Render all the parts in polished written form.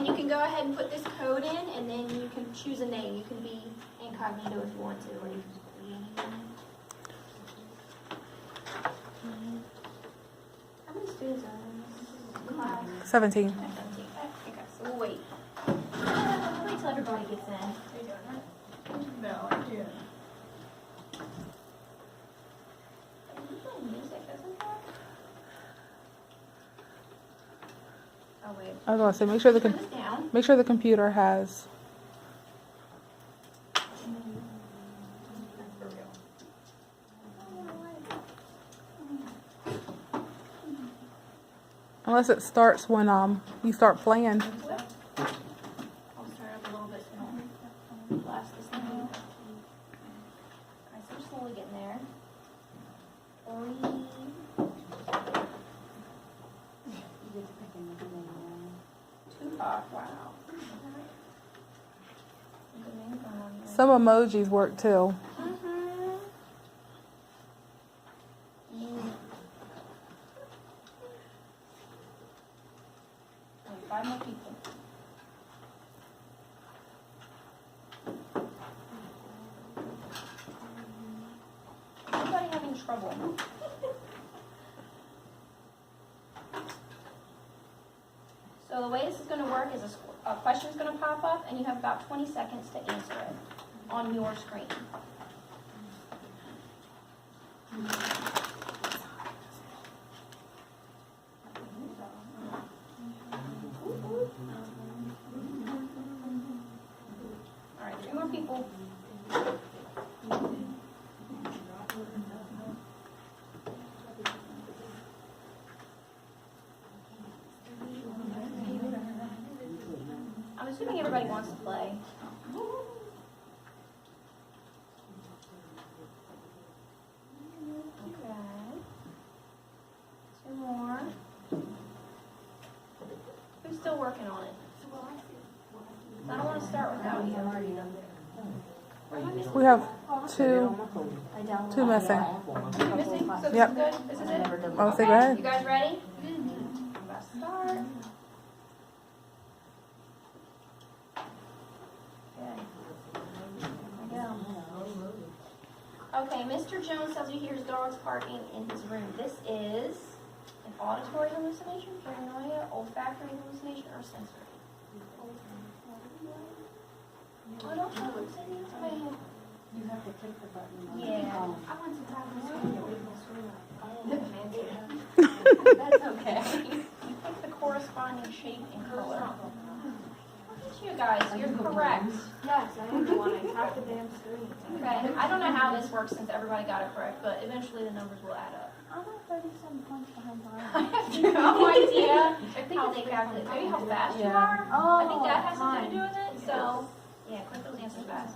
And you can go ahead and put this code in, and then you can choose a name. You can be incognito if you want to, or you can just put your name in. How many students are in this class? 17. 17. Okay, so we'll wait. We'll wait till everybody gets in. Are you doing that? No, I can't. You play music, isn't that? Oh, wait. I was gonna say make sure Turn this down. the computer has. Unless it starts when you start playing. I'll start up a little bit so I don't blast this thing out. Alright, so we're slowly getting there. 3. Tupac, wow. Good name going on here. Some emojis work too. Wait, 5 more people. Anybody having trouble? So the way this is going to work is a question is going to pop up, and you have about 20 seconds to answer it on your screen. All right, 2 more people. I'm assuming everybody wants to play. Okay. 2 more. Who's still working on it? I don't want to start without you. We have two missing. Missing? So this Yep. is good? This is it? Oh, Okay. say go ahead. You guys ready? I'm about to start. Okay. Here we go. Okay, Mr. Jones says he hears dogs barking in his room. This is an auditory hallucination, paranoia, olfactory hallucination, or sensory? Oh, don't you hallucinate? Somebody had- You have to click the button. Yeah. I want to talk to you. That's okay. You pick the corresponding shape and color. Look at you guys, you're correct. Yes, I am the one. I tapped the damn screen. Okay, I don't know how this works since everybody got it correct, but eventually the numbers will add up. I'm at 37 points behind I Brian. have no idea how they calculate, maybe how fast you are. Oh, I think that has something to do with it, so, yeah, click those answers fast.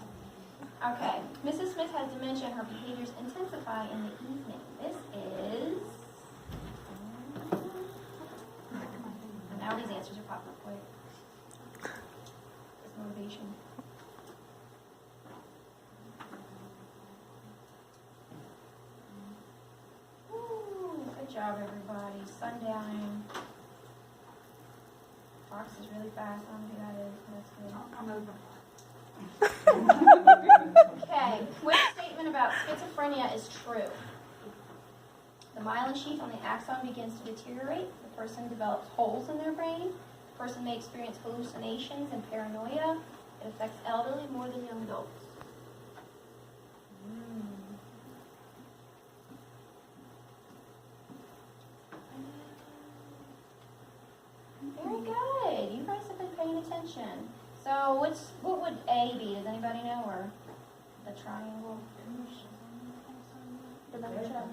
Okay, Mrs. Smith has dementia and her behaviors intensify in the evening. This is... And now these answers are popping up quick. It's motivation. Ooh, good job, everybody. Sundown. Fox is really fast. I don't know who that is, but that's good. I'm over. Okay, which statement about schizophrenia is true? The myelin sheath on the axon begins to deteriorate. The person develops holes in their brain. The person may experience hallucinations and paranoia. It affects elderly more than young adults. Very good. You guys have been paying attention. So what would A be? Does anybody know? Or the triangle? Dementia?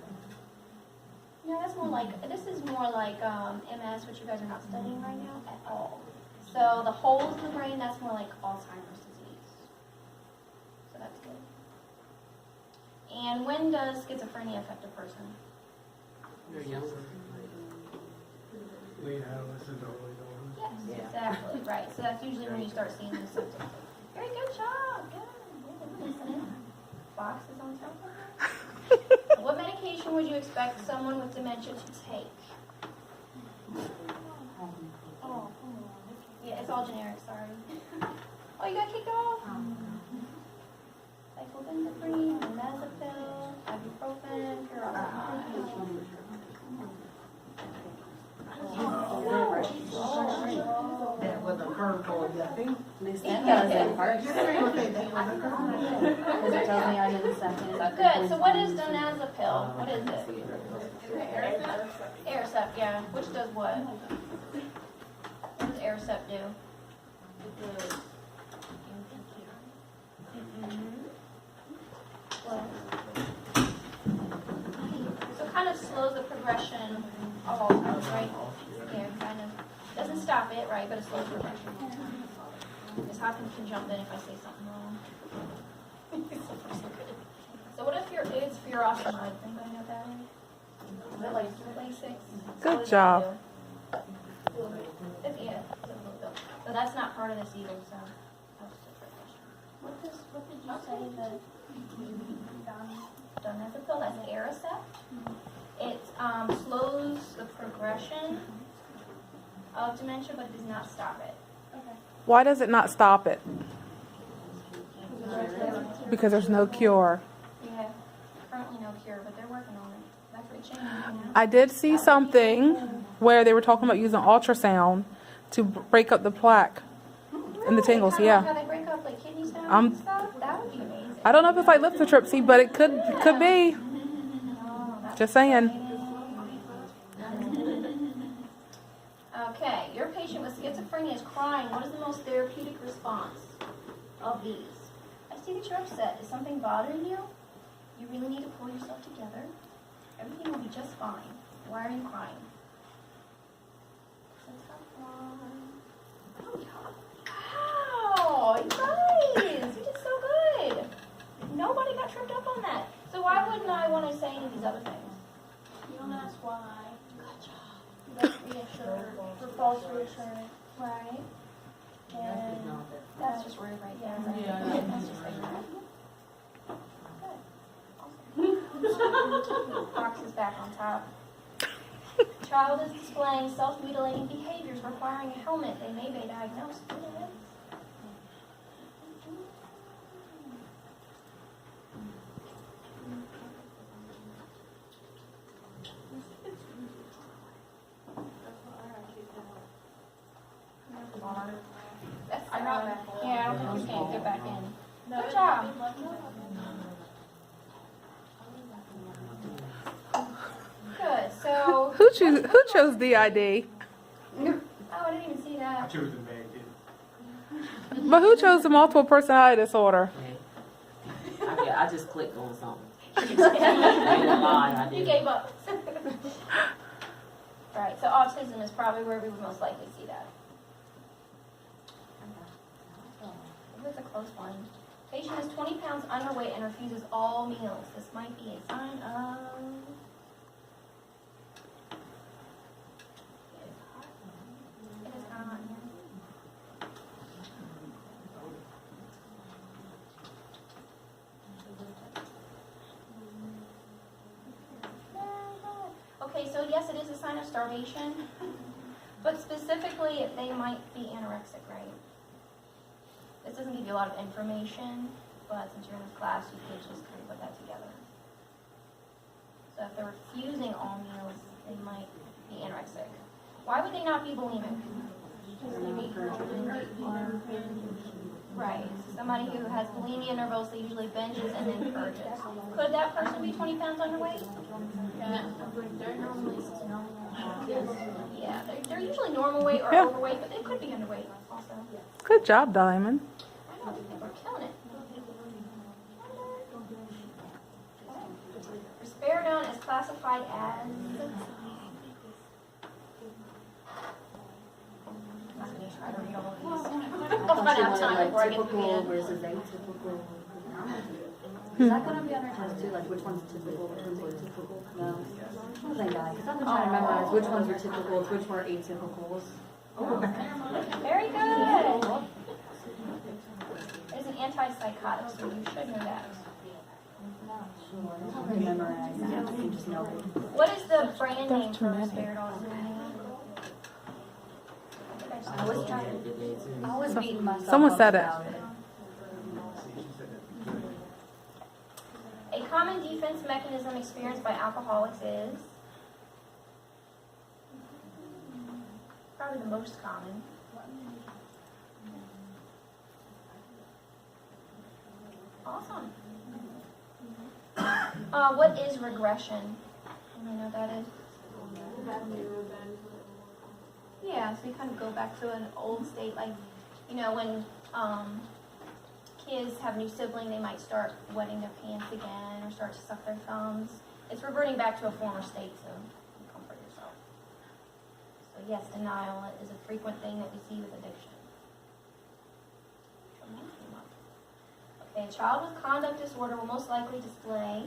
No, that's more like, this is more like MS, which you guys are not studying right now at all. So the holes in the brain, that's more like Alzheimer's disease. So that's good. And when does schizophrenia affect a person? They're younger. Late adolescent, early adulthood. Yes, Yeah. exactly, right. So that's usually when you start seeing the symptoms. Very good job, good. We're listening. Box is on top of it. What medication would you expect someone with dementia to take? Oh, come on. Yeah, it's all all generic, sorry. Oh, you got kicked off? Cyclobenzaprine, diazepam, ibuprofen, furosemide. That was a curveball, I think. That doesn't hurt. Because it tells me I'm in the second. So good. So what is donazepam? What is it? Aricept, yeah. Which does what? What does Aricept do? So it kind of slows the progression of Alzheimer's, right? Yeah, kind of. Doesn't stop it, right? But it slows progression. Ms. Hopkins can jump in if I say something wrong. So what if it's furosemide? Anybody know what that is? Is it like Lasix? Good What does job. that do? Yeah. So that's not part of this either, so. That was just a question. What did you say that Donepezil, that's Aricept. It slows the progression of dementia, but does not stop it. Why does it not stop it? Because there's no cure. Yeah, currently no cure, but they're working on it. That could change, you know? I did see something where they were talking about using ultrasound to break up the plaque and the tingles. Kinda like Yeah. how they break up like kidney stones Um, and stuff? That would be amazing. I don't know if it's like lithotripsy, but it could be. Oh, that's Just saying. exciting. Okay, your patient with schizophrenia is crying. What is the most therapeutic response of these? I see that you're upset. Is something bothering you? You really need to pull yourself together. Everything will be just fine. Why are you crying? It's a tough one. Wow, you guys, you did so good. Nobody got tripped up on that. So why wouldn't I want to say any of these other things? you don't ask why? Good job. That's reassured for false reassurance. Right. And that's just rude right there. Right? Yeah. That's just ignorant. Good. Awesome. Fox is back on top. Child is displaying self-mutilating behaviors requiring a helmet. They may be diagnosed with it. I don't think you can get back in. Good job. Good. So. Who chose DID? Oh, I didn't even see I that. chose the bad kid. But who chose the multiple personality disorder? I just clicked on something. I didn't lie, I You did. gave up. Right. So autism is probably where we would most likely see that. It was a close one. Patient is 20 pounds underweight and refuses all meals. This might be a sign of. It is hot. Okay, so yes, it is a sign of starvation, but specifically, they might be anorexic, right? This doesn't give you a lot of information, but since you're in this class, you could just kind of put that together. So if they're refusing all meals, they might be anorexic. Why would they not be bulimic? Right. So somebody who has bulimia nervosa usually binges and then purges. Could that person be 20 pounds underweight? They're normally normal. Yeah, they're usually normal weight or Yeah. overweight, but they could be underweight also. Good job, Diamond. I know, we're killing it. Risperidone is classified as. I'm not gonna try to read all of these. I'll run out of time before I get to the Typical end. versus atypical. Is that gonna be on our test too? Like which one's typical, which one's atypical? No. What was I got? Because I've been trying to memorize which ones were typicals, which were atypicals. Very good. It's an antipsychotic, so you should know that. Sure. I don't really memorize that. I just know it. What is the brand name too for many. risperidone? I was trying to I was beating myself Someone up said it. about it. A common defense mechanism experienced by alcoholics is probably the most common. Awesome. What is regression? Anybody know what that is? Yeah, so you kind of go back to an old state, like, when kids have a new sibling, they might start wetting their pants again or start to suck their thumbs. It's reverting back to a former state, so comfort yourself. So yes, denial is a frequent thing that we see with addiction. Okay, a child with conduct disorder will most likely display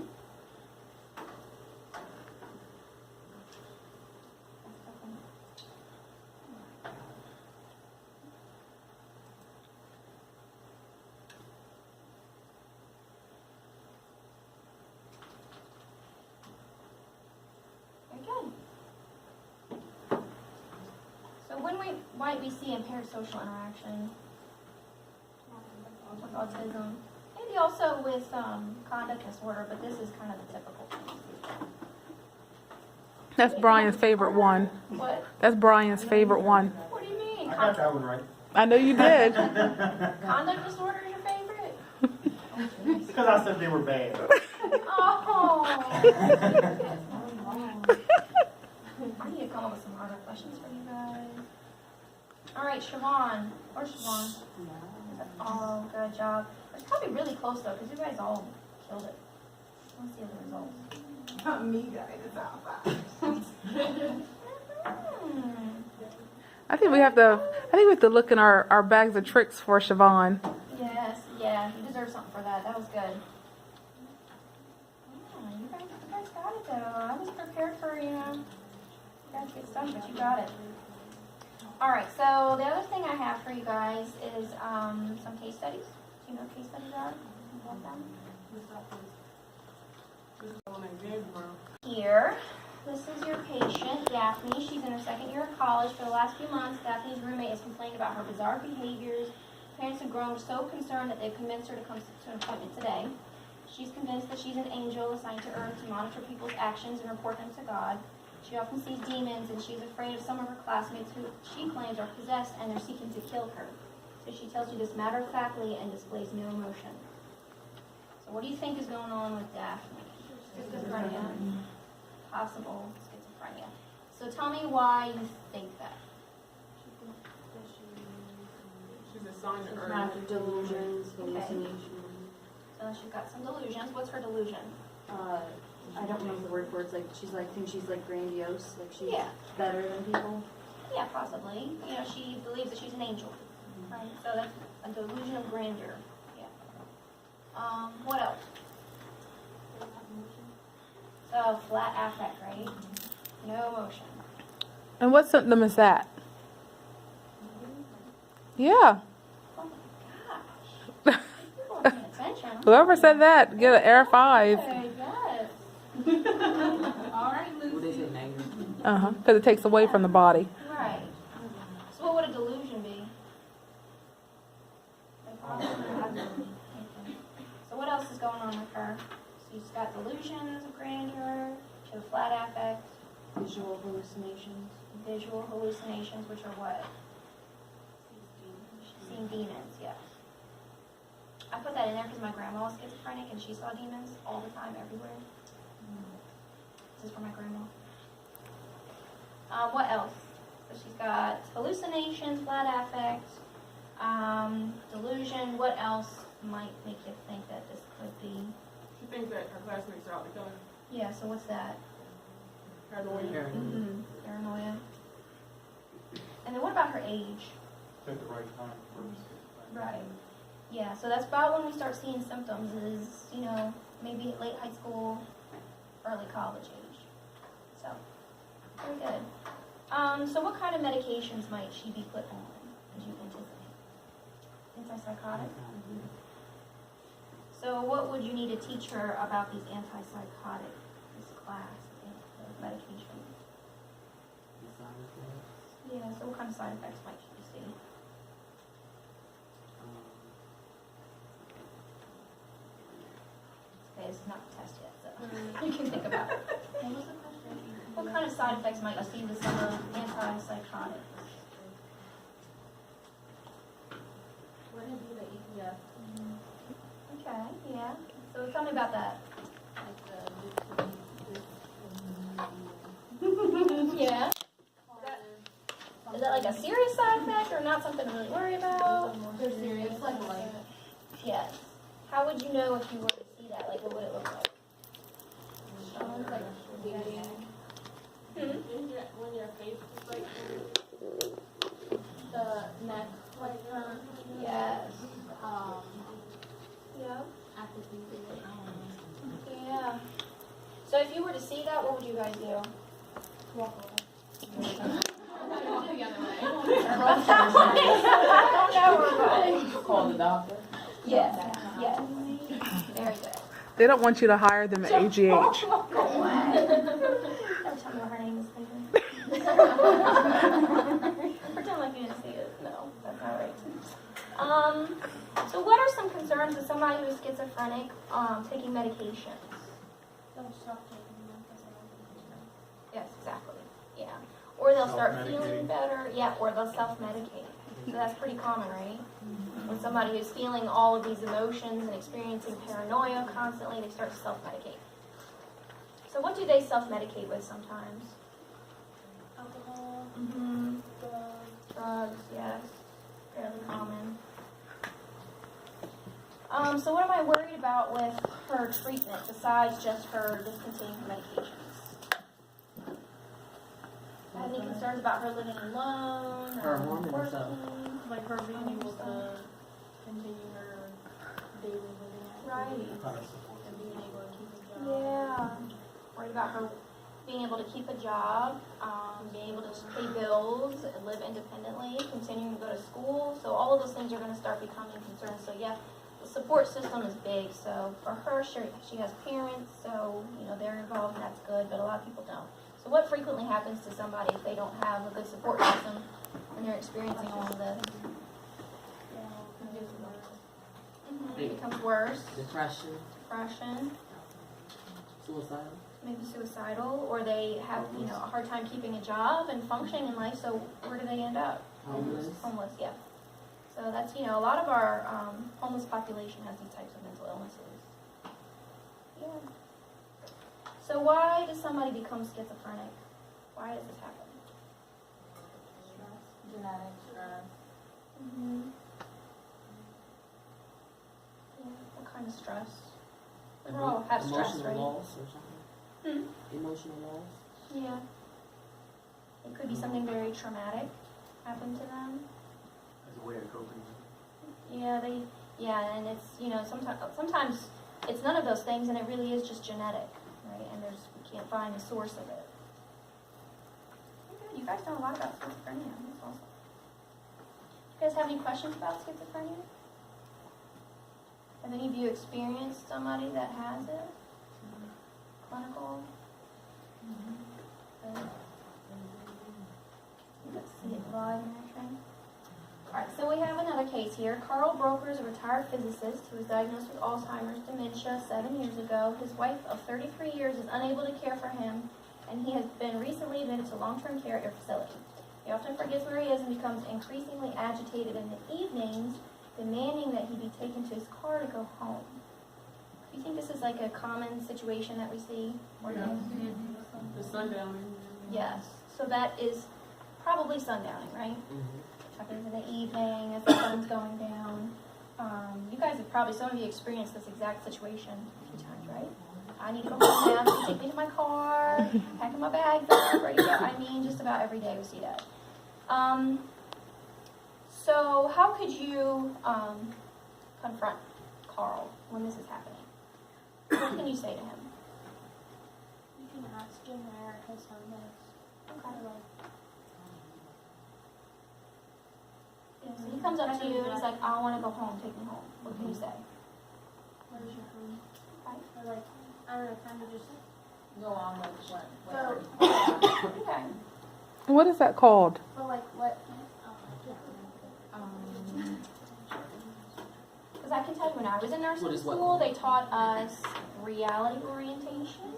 might we see impaired social interaction with autism? Maybe also with conduct disorder, but this is kind of the typical thing. That's Brian's favorite one. What? That's Brian's favorite one. What do you mean? I got that one right. I know you did. Conduct disorder is your favorite? Because I said they were bad. Oh. I need to come up with some harder questions for you guys. All right, Siobhan. Where's Siobhan? Oh, good job. It's probably really close though, because you guys all killed it. Let's see the results. Not me, guys. It's outside. Hmm. I think we have to look in our bags of tricks for Siobhan. Yes, yeah, you deserve something for that. That was good. Oh, you guys got it though. I was prepared for, you guys get stuff, but you got it. All right, so the other thing I have for you guys is some case studies. Do you know what case studies are? You want them? Here, this is your patient, Daphne. She's in her second year of college. For the last few months, Daphne's roommate has complained about her bizarre behaviors. Parents have grown so concerned that they've convinced her to come to an appointment today. She's convinced that she's an angel assigned to Earth to monitor people's actions and report them to God. She often sees demons, and she's afraid of some of her classmates who she claims are possessed and are seeking to kill her. So she tells you this matter-of-factly and displays no emotion. So what do you think is going on with Daphne? Schizophrenia. Possible schizophrenia. So tell me why you think that. She's assigned to Earth. Not delusions, hallucinations. So she's got some delusions. What's her delusion? I don't remember the word for it. It's like she's like thinks she's like grandiose, like she's Yeah. better than people. Yeah, possibly. She believes that she's an angel. Right? So that's a delusion of grandeur. Yeah. What else? So flat affect, right? No emotion. And what symptom is that? Yeah. Oh my gosh. People are paying attention. Whoever said that, get an Air 5. Good, yes. All right, What Lucy. is it, negative? Because it takes away from the body. Right. So what would a delusion be? So what else is going on with her? So she's got delusions of grandeur, she has flat affect, Visual hallucinations. visual hallucinations, which are what? Seeing demons, yes. I put that in there because my grandma was schizophrenic and she saw demons all the time, everywhere. This is for my grandma. What else? So she's got hallucinations, flat affect, delusion. What else might make you think that this could be? She thinks that her classmates are out to kill her. Yeah, so what's that? Paranoia. Paranoia. And then what about her age? At the right time for schizophrenia. Right. Yeah, so that's about when we start seeing symptoms is, maybe late high school, early college age. So, very good. So what kind of medications might she be put on, as you anticipate? Antipsychotic? So what would you need to teach her about these antipsychotic, this class of medications? Yeah, so what kind of side effects might she see? this is not the test yet, so you can think about it. What kind of side effects might you see with some of antipsychotics? What would be the EPS? Okay, yeah. So tell me about that. Like Yeah. Is that like a serious side effect or not something to really worry about? they're serious, like Yes. How would you know if you were to see that? Like, what would it look like? like bleeding. When your face is like, The neck like turn. Yes. Yeah. After thinking it. Yeah. So if you were to see that, what would you guys do? Walk away. I don't know. Call the doctor. Yes. Yes. Very good. They don't want you to hire them at AGH. Go away. Don't tell me what her name is, Peter. Pretend like you didn't see it. No, that's not right. So what are some concerns with somebody who is schizophrenic taking medications? Don't stop taking them because I don't think Yes, exactly. Yeah. Or they'll start feeling Self-medicating. better. Yeah, or they'll self-medicate. So that's pretty common, right? When somebody who's feeling all of these emotions and experiencing paranoia constantly, they start to self-medicate. So what do they self-medicate with sometimes? alcohol, Mm-hmm. drugs. Drugs, yes. Fairly common. So what am I worried about with her treatment besides just her discontinuing her medications? Have any concerns about her living alone? Her or hormones working? up. Like her being able to continue her daily living Right. Kind of support. and being able to keep a job. Yeah. Worried about her being able to keep a job, being able to pay bills, live independently, continuing to go to school. So all of those things are going to start becoming concerns. So yeah, the support system is big. So for her, she has parents, so they're involved, and that's good. But a lot of people don't. So what frequently happens to somebody if they don't have a good support system and they're experiencing all of this? It becomes worse. Depression, Depression. suicide. Maybe suicidal, or they have a hard time keeping a job and functioning in life. So where do they end up? Homeless. Homeless, yeah. So that's a lot of our homeless population has these types of mental illnesses. Yeah. So why does somebody become schizophrenic? Why does this happen? Genetic stress. Mm-hmm. Yeah. What kind of stress? We all have stress, Emotional right? loss or something. Emotional loss. Yeah. It could be something very traumatic happened to them. As a way of coping. And it's, sometimes it's none of those things and it really is just genetic, right? And we can't find the source of it. Okay, you guys know a lot about schizophrenia. That's awesome. You guys have any questions about schizophrenia? Have any of you experienced somebody that has it? Clinical? Good. Let's see it live and everything. Alright, so we have another case here. Carl Broker is a retired physicist who was diagnosed with Alzheimer's dementia 7 years ago. His wife of 33 years is unable to care for him, and he has been recently admitted to long-term care at a facility. He often forgets where he is and becomes increasingly agitated in the evenings, demanding that he be taken to his car to go home. Do you think this is like a common situation that we see? the sundowning. Yes. So that is probably sundowning, right? Mm-hmm. Happens in the evening as the sun's going down. You guys have probably, some of you experienced this exact situation a few times, right? I need to go home now. So take me to my car, packing my bags up, ready to go. I mean, just about every day we see that. So how could you confront Carl when this is happening? What can you say to him? You can ask him where his home is. Okay. Like, Yeah, so he comes up to you and he's like, I want to go home, take me home. What can you say? where's your home? Okay. Or like, I don't know, kind of just Go on with what? go. Okay. What is that called? But like, what? Because I can tell you when I was in nursing What is what? school, they taught us reality orientation.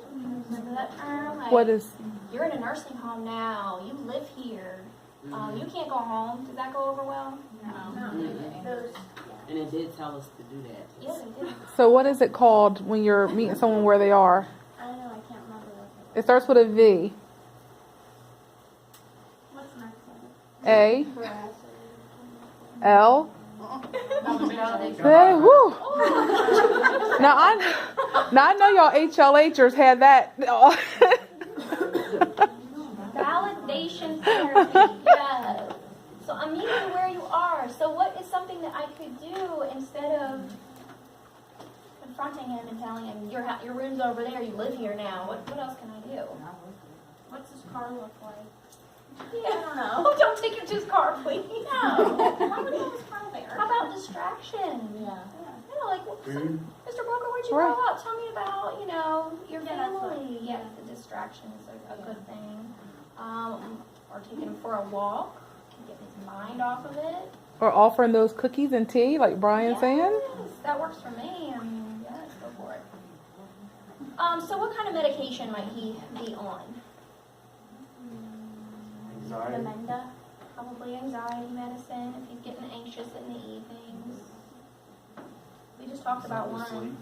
Remember that term? Like, What is? you're in a nursing home now. You live here. You can't go home. Did that go over well? Those, And it did tell us to do that. yeah, they did. So what is it called when you're meeting someone where they are? I don't know. I can't remember what It starts with a V. What's next one? A. L. Hey, woo. Now I know y'all HLHers had that. Validation therapy, yes. So I'm meeting you where you are. So what is something that I could do instead of confronting him and telling him, your room's over there, you live here now. What else can I do? What's his car look like? Yeah. I don't know. Don't take him to his car, please. No. How would his car there? How about distraction? Yeah. You know, like, Food? Mr. Booker, where'd you Right. grow up? Tell me about, your Yeah, that's family. Yes, the distraction is a good thing. Or taking him for a walk, get his mind off of it. Or offering those cookies and tea, like Brian's saying. Yes, that works for me. I mean, yes, go for it. So what kind of medication might he be on? Anxiety? Namenda, probably anxiety medicine if he's getting anxious in the evenings. We just talked about one. Sleep?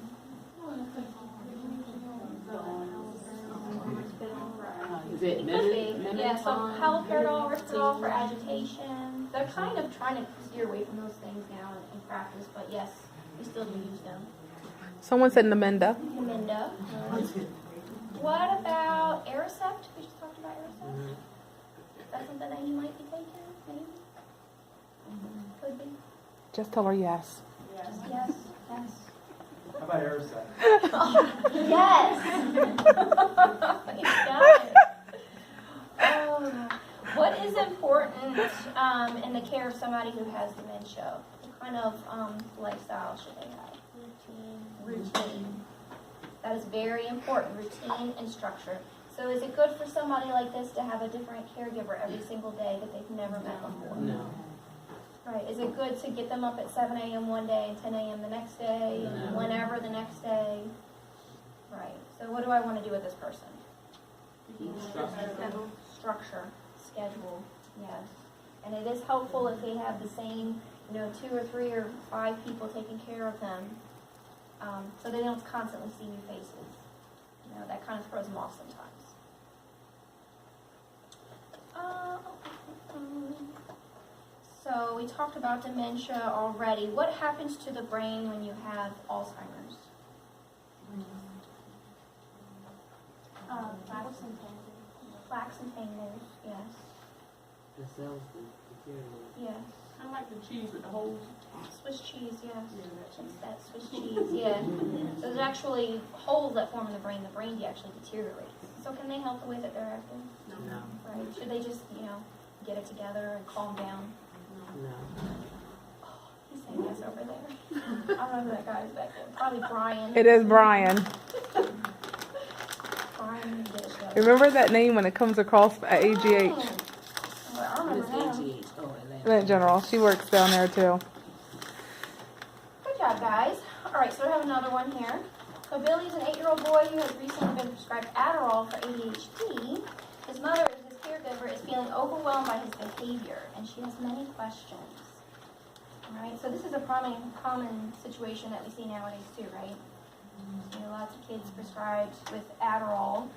Is it It could be. Yeah, so Miniton? haloperidol for agitation. They're kind of trying to steer away from those things now in practice, but yes, we still do use them. Someone said Namenda. Namenda. What about Aricept? We just talked about Aricept. Is that something that he might be taking? Maybe? Could be. Just tell her yes. Just yes, yes. How about Aristotle? Yes! You got it. What is important in the care of somebody who has dementia? What kind of lifestyle should they have? Routine. That is very important. Routine and structure. So is it good for somebody like this to have a different caregiver every single day that they've never met before? No. Right. Is it good to get them up at 7 a.m. one day and 10 a.m. the next day and No. whenever the next day? Right. So what do I want to do with this person? Structure, schedule, yes. And it is helpful if they have the same, 2 or 3 or 5 people taking care of them, so they don't constantly see new faces. That kind of throws them off sometimes. So we talked about dementia already. What happens to the brain when you have Alzheimer's? Plaques and tangles, yes. The cells deteriorate. Yes. I like the cheese with the holes. Swiss cheese, yes. It's that Swiss cheese, yeah. So there's actually holes that form in the brain. The brain actually deteriorates. So can they help the way that they're acting? No. Right. Should they just, get it together and calm down? No. He's saying yes over there. I don't know who that guy is back there. Probably Brian. It is Brian. Brian, get it together. Remember that name when it comes across at AGH. Well, I Miss remember now. AGH. Oh, Atlanta. Atlanta General. She works down there too. Good job, guys. All right, so we have another one here. So Billy's an 8-year-old boy who has recently been prescribed Adderall for ADHD. His mother, his caregiver, is feeling overwhelmed by his behavior, and she has many questions. All right, so this is a common situation that we see nowadays too, right? Lots of kids prescribed with Adderall.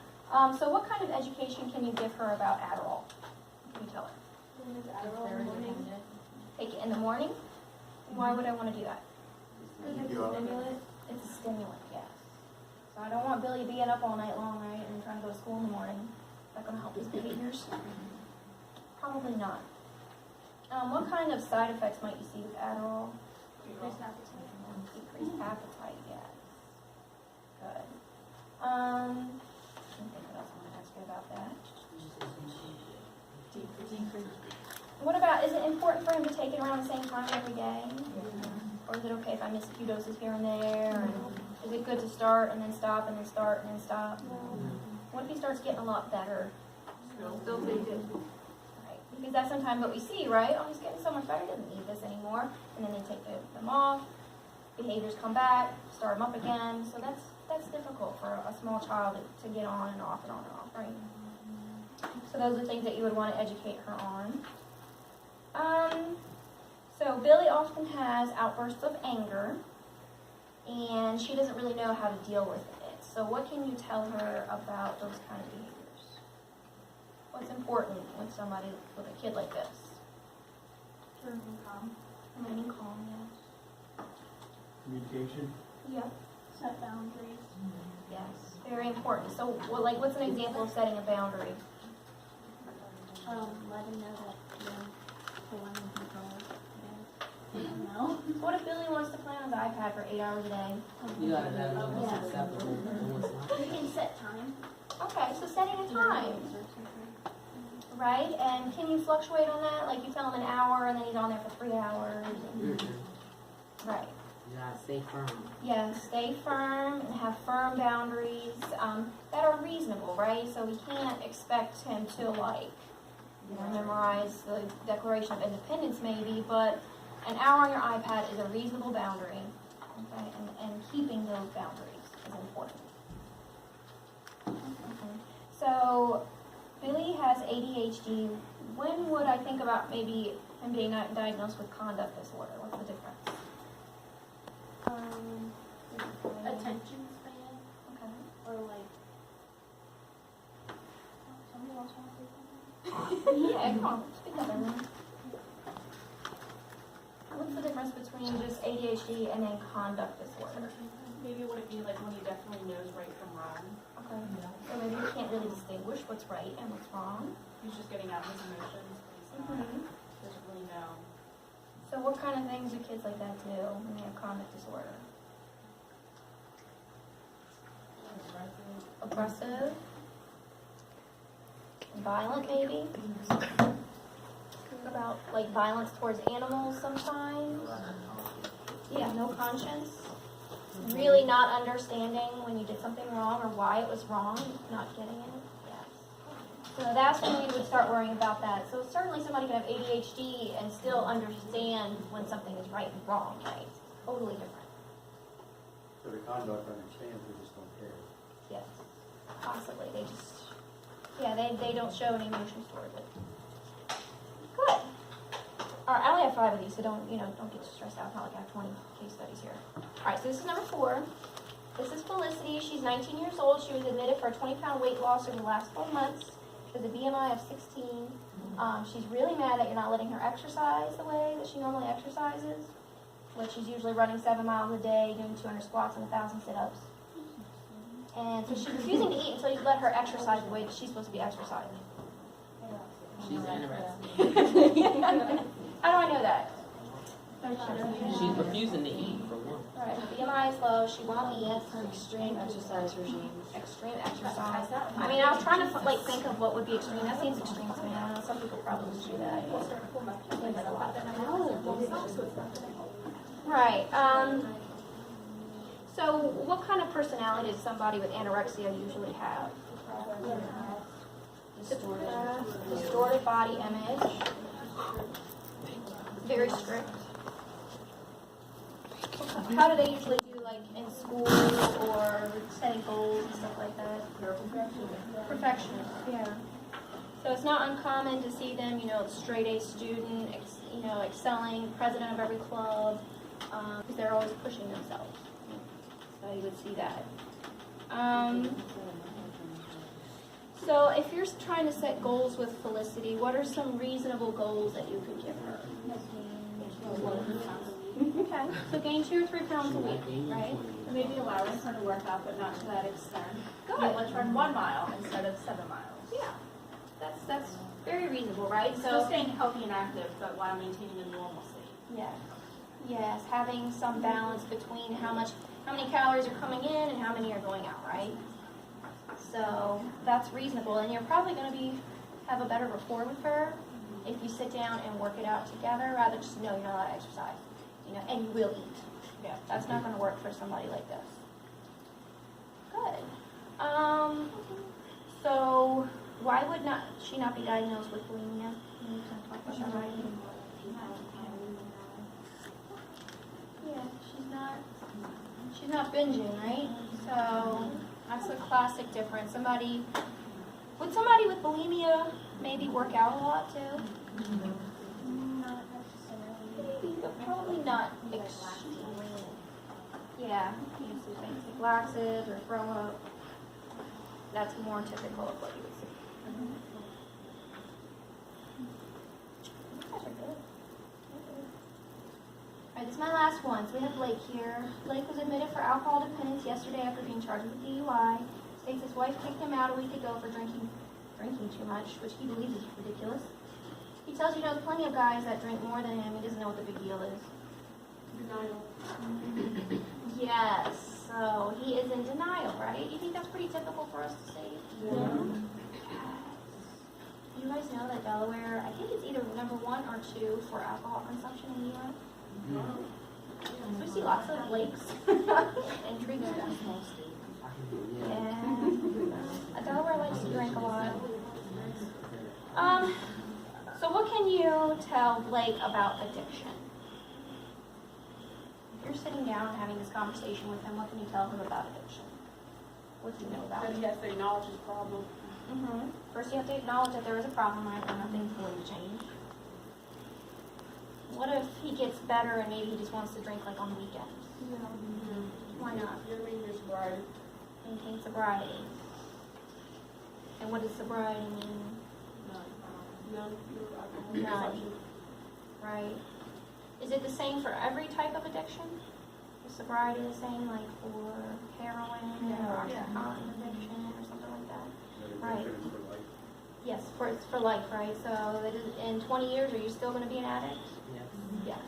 So what kind of education can you give her about Adderall? What can you tell her? Take it in the morning? Why would I want to do that? Keep you up. It's a stimulant, yes. So I don't want Billy being up all night long, right, and trying to go to school in the morning. Is that going to help his behaviors? Probably not. What kind of side effects might you see with Adderall? Decreased appetite. Decreased appetite, yes. Good. I think what else I want to ask you about that. What about, is it important for him to take it around the same time every day? Or is it okay if I miss a few doses here and there? Or is it good to start and then stop and then start and then stop? What if he starts getting a lot better? Still take it. Right. Because that's sometimes what we see, right? Oh, he's getting so much better, he doesn't need this anymore. And then they take them off, behaviors come back, start them up again. So that's that's difficult for a small child to get on and off, right? So those are things that you would want to educate her on. So Billy often has outbursts of anger, and she doesn't really know how to deal with it. So what can you tell her about those kind of behaviors? What's important with somebody, with a kid like this? Remaining calm. Remaining calm, yes. Communication. Yep. Set boundaries. Yes, very important. So, well, like, what's an example of setting a boundary? Let him know that, the one in control. No. What if Billy wants to play on his iPad for 8 hours a day? You gotta know what's acceptable and what's not. You can set time. Okay, so setting a time, right? And can you fluctuate on that? Like, you tell him an hour and then he's on there for 3 hours. Right. You gotta stay firm. Yeah, stay firm and have firm boundaries that are reasonable, right? So we can't expect him to, like, memorize the Declaration of Independence maybe, but an hour on your iPad is a reasonable boundary, okay? And keeping those boundaries is important. Okay. So Billy has ADHD. When would I think about maybe him being diagnosed with conduct disorder? What's the difference? Attention span, Okay. or like. Somebody else want to say something? Yeah, come on, speak up, everyone. What's the difference between just ADHD and then conduct disorder? Maybe would it be like when he definitely knows right from wrong? Okay. So maybe we can't really distinguish what's right and what's wrong. He's just getting out his emotions, but he's not, doesn't really know. So what kind of things do kids like that do when they have conduct disorder? Aggressive? Violent, maybe? About, like, violence towards animals sometimes? Yeah, no conscience? Really not understanding when you did something wrong or why it was wrong, not getting it? Yes. So that's when we would start worrying about that. So certainly somebody can have ADHD and still understand when something is right and wrong, right? Totally different. So the conduct understands, they just don't care. Yes. Possibly. They just, yeah, they don't show any emotions towards it. Good. All right, I only have 5 of these, so don't get stressed out. It's not like I have 20 case studies here. All right, so this is number 4. This is Felicity. She's 19 years old. She was admitted for a 20-pound weight loss over the last 12 months. She has a BMI of 16. She's really mad that you're not letting her exercise the way that she normally exercises, which she's usually running 7 miles a day, doing 200 squats and 1,000 sit-ups. And so she's refusing to eat until you let her exercise the way that she's supposed to be exercising. She's anorexic. How do I know that? She's refusing to eat for one. Right, her BMI is low, she won't eat. Her extreme exercise regime. Extreme exercise. I mean, I was trying to like think of what would be extreme. That seems extreme to me. I know some people probably do that. It seems like a lot. Right. So what kind of personality does somebody with anorexia usually have? Distorted body image. Very strict. How do they usually do, like, in school or setting goals and stuff like that? Perfectionist, yeah. So it's not uncommon to see them, straight A student, excelling, president of every club, because they're always pushing themselves. So you would see that. So if you're trying to set goals with Felicity, what are some reasonable goals that you could give her? Okay, so gain 2 or 3 pounds a week, right? Maybe allowing her to work out, but not to that extent. Good. Let's run 1 mile instead of 7 miles. Yeah, that's very reasonable, right? Still staying healthy and active, but while maintaining a normalcy. Yes, having some balance between how many calories are coming in and how many are going out, right? So that's reasonable, and you're probably going to have a better rapport with her if you sit down and work it out together, rather than just know you're not allowed to exercise, and you will eat. Yeah, that's not going to work for somebody like this. Good. So why would she not be diagnosed with bulimia? Can you talk about that, right? Yeah, she's not binging, right? So So that's a classic difference. Would somebody with bulimia maybe work out a lot too? Not necessarily. Maybe, but probably not extremely. Yeah, use things like laxatives or throw up. That's more typical of what you would see. You guys are good. Alright, this is my last one. So we have Blake here. Blake was admitted for alcohol dependence yesterday after being charged with DUI. States his wife kicked him out a week ago for drinking too much, which he believes is ridiculous. He tells you he knows plenty of guys that drink more than him. He doesn't know what the big deal is. Denial. Yes. So he is in denial, right? You think that's pretty typical for us to see? Yeah. You guys know that Delaware, I think it's either number 1 or 2 for alcohol consumption in the U.S. So we see lots of lakes and trees. Yeah. Delaware likes to drink a lot. So what can you tell Blake about addiction? If you're sitting down and having this conversation with him, what can you tell him about addiction? What do you know about That it? he has to acknowledge his problem. First, you have to acknowledge that there is a problem, right? And nothing's going to change. What if he gets better and maybe he just wants to drink like on the weekends? Why not? You're making your sobriety. Maintain sobriety. And what does sobriety mean? None. Alcohol None. consumption. Right? Is it the same for every type of addiction? Is sobriety the same like for heroin or oxycontin addiction or something like that? Right. Yes, it's for life, right? So that is, in 20 years, are you still going to be an addict? Yes. Yes.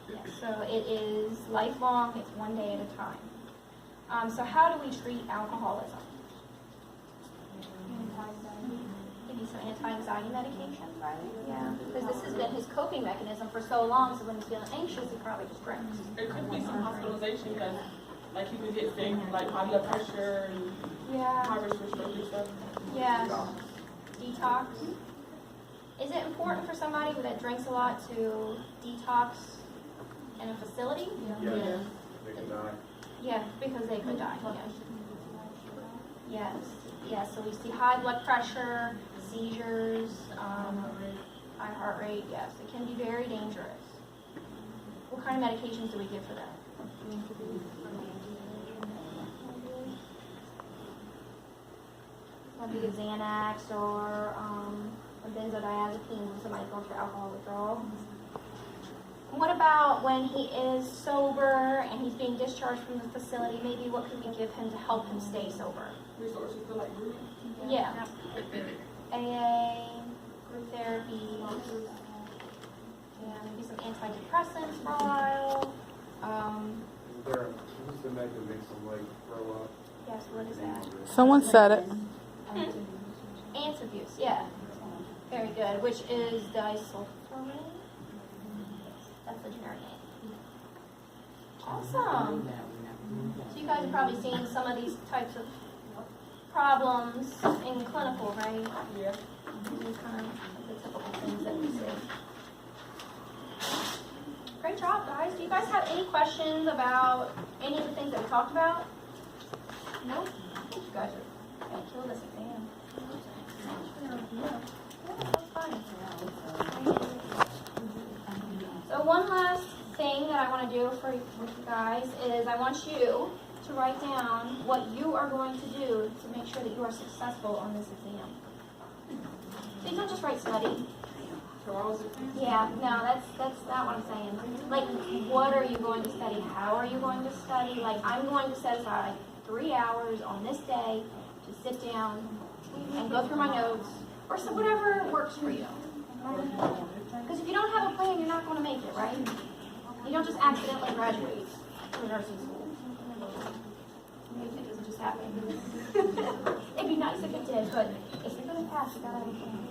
Yes. So it is lifelong. It's one day at a time. So how do we treat alcoholism? Maybe some anti-anxiety medications, right? Yeah. Because this has been his coping mechanism for so long. So when he's feeling anxious, he probably just drinks. There could be some hospitalization because, like, he could get sick, like high blood pressure and Yeah. high risk for stroke and stuff. Yes. Detox. Is it important for somebody that drinks a lot to detox in a facility? Yeah, they can die. Yeah, because they could die. Yes. Yes. So we see high blood pressure, seizures, high heart rate. Yes, it can be very dangerous. What kind of medications do we give for that? Maybe a Xanax or a benzodiazepine when somebody's going through alcohol withdrawal. What about when he is sober and he's being discharged from the facility? Maybe what could we give him to help him stay sober? Resources to like group. Yeah. AA, group therapy, yeah, maybe some antidepressants for a while. What's the method that makes them like throw up? Yes, what is that? Someone said it. Antabuse, yeah. Very good, which is disulfiram. That's the generic name. Awesome. So you guys have probably seen some of these types of problems in clinical, right? Yeah. These kind of the typical things that we see. Great job, guys. Do you guys have any questions about any of the things that we talked about? No? I think you guys are going to kill this exam. Yeah, that's fine. So one last thing that I want to do with you guys is I want you to write down what you are going to do to make sure that you are successful on this exam. So you don't just write study. Tomorrow's exam? Yeah, no, that's not what I'm saying. Like, what are you going to study? How are you going to study? Like, I'm going to set aside 3 hours on this day to sit down and go through my notes, or so whatever works for you. Because if you don't have a plan, you're not going to make it, right? You don't just accidentally graduate from nursing school. Maybe it doesn't just happen. It'd be nice if it did, but if you're going to pass, you got to have a plan.